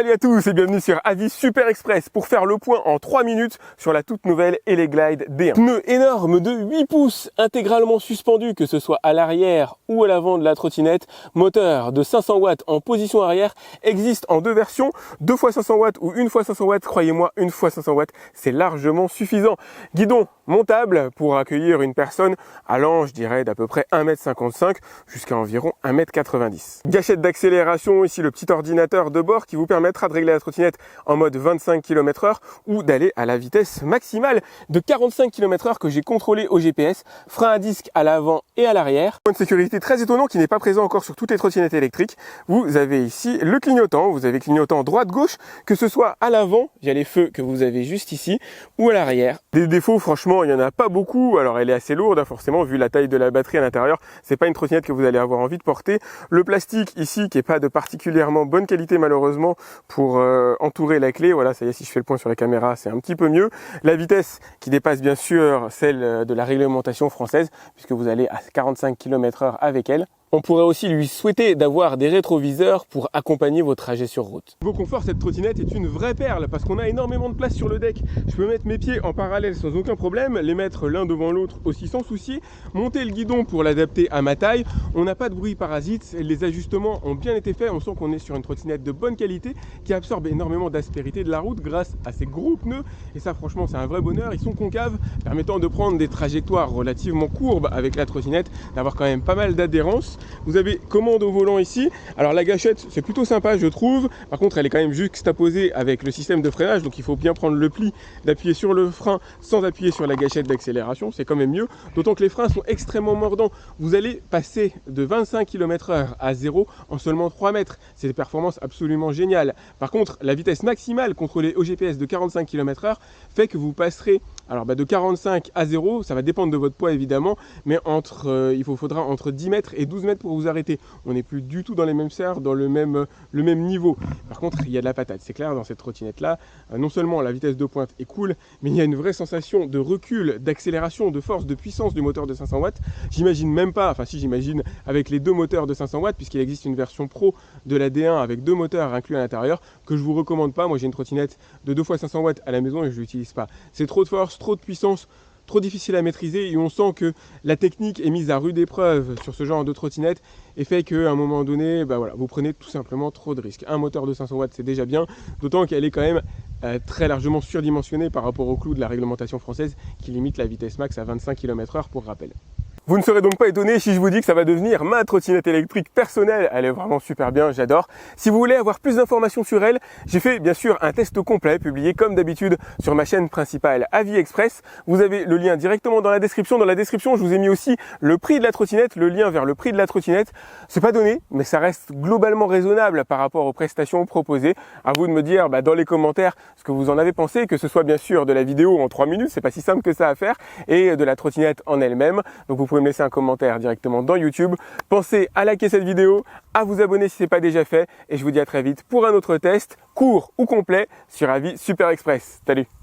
Salut à tous et bienvenue sur Avis Super Express pour faire le point en 3 minutes sur la toute nouvelle Eleglide D1. Pneu énorme de 8 pouces intégralement suspendu, que ce soit à l'arrière ou à l'avant de la trottinette. Moteur de 500 watts en position arrière, existe en deux versions, 2 x 500 watts ou 1 x 500 watts. Croyez-moi, 1 x 500 watts, c'est largement suffisant. Guidon montable pour accueillir une personne allant, je dirais, d'à peu près 1,55 m jusqu'à environ 1,90 m. Gâchette d'accélération, ici le petit ordinateur de bord qui vous permettra de régler la trottinette en mode 25 km/h ou d'aller à la vitesse maximale de 45 km/h que j'ai contrôlé au GPS. Frein à disque à l'avant et à l'arrière. Point de sécurité très étonnant qui n'est pas présent encore sur toutes les trottinettes électriques. Vous avez ici le clignotant, vous avez clignotant droite-gauche, que ce soit à l'avant via les feux que vous avez juste ici ou à l'arrière. Des défauts, franchement, il n'y en a pas beaucoup. Alors elle est assez lourde, forcément, vu la taille de la batterie à l'intérieur. C'est pas une trottinette que vous allez avoir envie de porter. Le plastique ici qui est pas de particulièrement bonne qualité malheureusement pour entourer la clé. Voilà, ça y est, si je fais le point sur la caméra, c'est un petit peu mieux. La vitesse qui dépasse bien sûr celle de la réglementation française puisque vous allez à 45 km/h avec elle. On pourrait aussi lui souhaiter d'avoir des rétroviseurs pour accompagner vos trajets sur route. Niveau confort, cette trottinette est une vraie perle parce qu'on a énormément de place sur le deck. Je peux mettre mes pieds en parallèle sans aucun problème, les mettre l'un devant l'autre aussi sans souci, monter le guidon pour l'adapter à ma taille. On n'a pas de bruit parasite, les ajustements ont bien été faits. On sent qu'on est sur une trottinette de bonne qualité qui absorbe énormément d'aspérité de la route grâce à ses gros pneus. Et ça, franchement, c'est un vrai bonheur. Ils sont concaves, permettant de prendre des trajectoires relativement courbes avec la trottinette, d'avoir quand même pas mal d'adhérence. Vous avez commande au volant ici. Alors la gâchette, c'est plutôt sympa, je trouve. Par contre, elle est quand même juxtaposée avec le système de freinage, donc il faut bien prendre le pli d'appuyer sur le frein sans appuyer sur la gâchette d'accélération. C'est quand même mieux, d'autant que les freins sont extrêmement mordants. Vous allez passer de 25 km/h à 0 en seulement 3 mètres. C'est des performances absolument géniales. Par contre, la vitesse maximale contrôlée au GPS de 45 km/h fait que vous passerez de 45 à 0, ça va dépendre de votre poids évidemment, mais il faudra entre 10 mètres et 12 mètres pour vous arrêter. On n'est plus du tout dans les mêmes serres, dans le même niveau. Par contre, il y a de la patate, c'est clair, dans cette trottinette là. Non seulement la vitesse de pointe est cool, mais il y a une vraie sensation de recul, d'accélération, de force, de puissance du moteur de 500 watts. J'imagine même pas, enfin si j'imagine avec les deux moteurs de 500 watts, puisqu'il existe une version pro de la D1 avec deux moteurs inclus à l'intérieur, que je vous recommande pas. Moi j'ai une trottinette de 2 x 500 watts à la maison et je l'utilise pas. C'est trop de force, trop de puissance, trop difficile à maîtriser et on sent que la technique est mise à rude épreuve sur ce genre de trottinette et fait qu'à un moment donné, vous prenez tout simplement trop de risques. Un moteur de 500 watts, c'est déjà bien, d'autant qu'elle est quand même très largement surdimensionnée par rapport au clou de la réglementation française qui limite la vitesse max à 25 km/h pour rappel. Vous ne serez donc pas étonné si je vous dis que ça va devenir ma trottinette électrique personnelle. Elle est vraiment super bien, j'adore. Si vous voulez avoir plus d'informations sur elle, j'ai fait bien sûr un test complet publié comme d'habitude sur ma chaîne principale Avis Express. Vous avez le lien directement dans la description. Dans la description, je vous ai mis aussi le prix de la trottinette, le lien vers le prix de la trottinette. C'est pas donné, mais ça reste globalement raisonnable par rapport aux prestations proposées. À vous de me dire dans les commentaires ce que vous en avez pensé, que ce soit bien sûr de la vidéo en 3 minutes, c'est pas si simple que ça à faire, et de la trottinette en elle-même. Donc vous pouvez me laisser un commentaire directement dans YouTube. Pensez à liker cette vidéo, à vous abonner si ce n'est pas déjà fait et je vous dis à très vite pour un autre test, court ou complet, sur Avis Super Express. Salut!